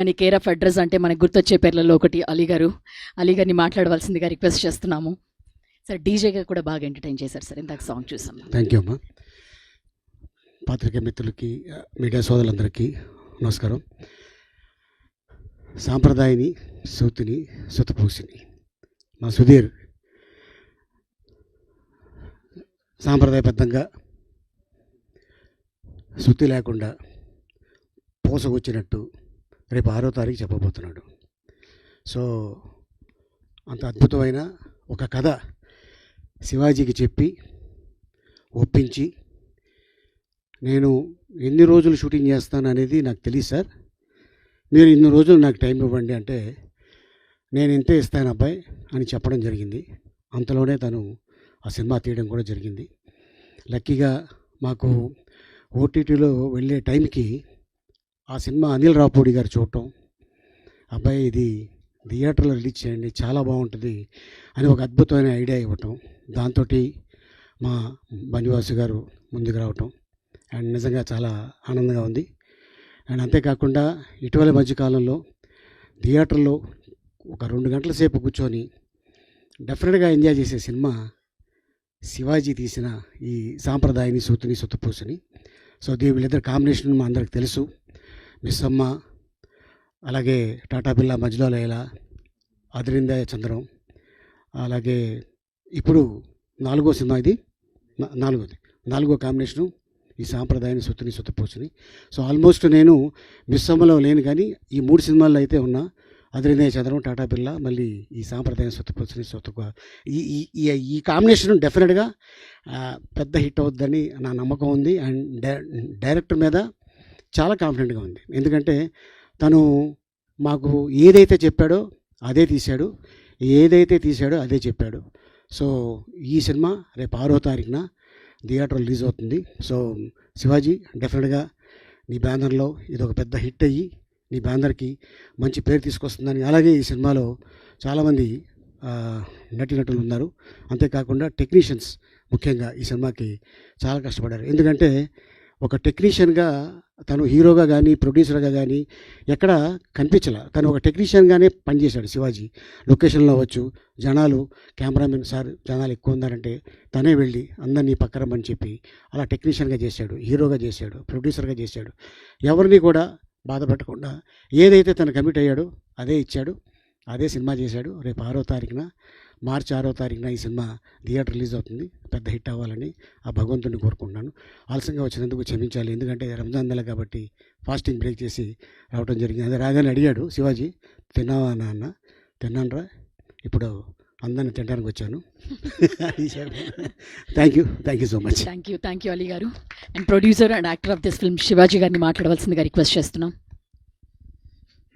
అని care of address అంటే మనకు గుర్తొచ్చే పేర్లలో ఒకటి అలీ గారు. అలీ గారిని మాట్లాడవలసిందిగా రిక్వెస్ట్ చేస్తున్నాము. సార్ డీజేగా కూడా బాగా ఎంటర్టైన్ చేశారు సార్, ఇందాక సాంగ్ చూసాం. థ్యాంక్ యూ అమ్మా. పాత్రికేయ మిత్రులకి, మీడియా సోదరులందరికీ నమస్కారం. సాంప్రదాయని, సూతిని, సుతపూసిని మా సుధీర్ సాంప్రదాయబద్ధంగా శుద్ధి లేకుండా పూసగొచ్చినట్టు రేపు 6వ తారీఖు చెప్పబోతున్నాడు. సో అంత అద్భుతమైన ఒక కథ శివాజీకి చెప్పి ఒప్పించి, నేను ఎన్ని రోజులు షూటింగ్ చేస్తాను అనేది నాకు తెలియదు సార్, మీరు ఇన్ని రోజులు నాకు టైం ఇవ్వండి అంటే నేను ఇంతే ఇస్తాను అబ్బాయి అని చెప్పడం జరిగింది. అంతలోనే తను ఆ సినిమా తీయడం కూడా జరిగింది. లక్కీగా మాకు ఓటీటీలో వెళ్ళే టైంకి ఆ సినిమా అనిల్ రావుపూడి గారు చూడటం, అబ్బాయి ఇది థియేటర్లో రిలీజ్ చేయండి చాలా బాగుంటుంది అని ఒక అద్భుతమైన ఐడియా ఇవ్వటం, దాంతో మా బనివాసు గారు ముందుకు రావటం అండ్ నిజంగా చాలా ఆనందంగా ఉంది. అండ్ అంతేకాకుండా ఇటీవల మధ్యకాలంలో థియేటర్లో ఒక 2 గంటల సేపు కూర్చొని డెఫినెట్గా ఎంజాయ్ చేసే సినిమా శివాజీ తీసిన ఈ సాంప్రదాయని, సూతిని, సుతపూసని. సో వీళ్ళిద్దరు కాంబినేషన్ మా అందరికి తెలుసు. మిస్ అమ్మ, అలాగే టాటా బిర్లా మధ్యలో లైలా, అదిరిందే చంద్రం, అలాగే ఇప్పుడు 4వ సినిమా, ఇది 4వ కాంబినేషను ఈ సాంప్రదాయాన్ని, సూతిని, సుతపూసని. సో ఆల్మోస్ట్ నేను మిస్ అమ్మలో లేను కానీ ఈ 3 సినిమాల్లో అయితే ఉన్నా. అదిరిందే చంద్రం, టాటా బిర్లా, మళ్ళీ ఈ సాంప్రదాయం, సుతపూసని, ఈ కాంబినేషన్ డెఫినెట్గా పెద్ద హిట్ అవుద్దని నా నమ్మకం ఉంది. అండ్ డైరెక్టర్ మీద చాలా కాన్ఫిడెంట్గా ఉంది. ఎందుకంటే తను మాకు ఏదైతే చెప్పాడో అదే తీశాడు, ఏదైతే తీశాడో అదే చెప్పాడు. సో ఈ సినిమా రేపు 6వ తారీఖున థియేటర్ రిలీజ్ అవుతుంది. సో శివాజీ డెఫినెట్గా నీ బ్యానర్లో ఇది ఒక పెద్ద హిట్ అయ్యి నీ బ్యానర్కి మంచి పేరు తీసుకొస్తుందని. అలాగే ఈ సినిమాలో చాలామంది నటీనటులు ఉన్నారు. అంతేకాకుండా టెక్నీషియన్స్ ముఖ్యంగా ఈ సినిమాకి చాలా కష్టపడ్డారు. ఎందుకంటే ఒక టెక్నీషియన్గా తను హీరోగా కానీ ప్రొడ్యూసర్గా కానీ ఎక్కడ కనిపించలే. తను ఒక టెక్నీషియన్గానే పనిచేశాడు శివాజీ. లొకేషన్లో అవ్వచ్చు, జనాలు కెమెరామెన్ సార్ జనాలు ఎక్కువ ఉన్నారంటే తనే వెళ్ళి అందరినీ పక్కరమని చెప్పి అలా టెక్నీషియన్గా చేశాడు, హీరోగా చేశాడు, ప్రొడ్యూసర్గా చేశాడు. ఎవరిని కూడా బాధ పెట్టకుండా ఏదైతే తను కమిట్ అయ్యాడో అదే ఇచ్చాడు, అదే సినిమా చేశాడు. రేపు 6వ తారీఖున, మార్చి 6వ తారీఖున ఈ సినిమా థియేటర్ రిలీజ్ అవుతుంది. పెద్ద హిట్ అవ్వాలని ఆ భగవంతుడిని కోరుకుంటున్నాను. ఆలస్యంగా వచ్చినందుకు క్షమించాలి, ఎందుకంటే రంజాన్ నెల కాబట్టి ఫాస్టింగ్ బ్రేక్ చేసి రావడం జరిగింది. అదే రాగానే అడిగాడు శివాజీ, తిన్నావా నాన్న? తిన్నానరా, ఇప్పుడు అందరిని తినడానికి వచ్చాను. Thank you so much. Thank you Ali గారు. And producer and actor of this film Shivaji గారిని మాట్లాడవలసిందిగా రిక్వెస్ట్ చేస్తున్నాం.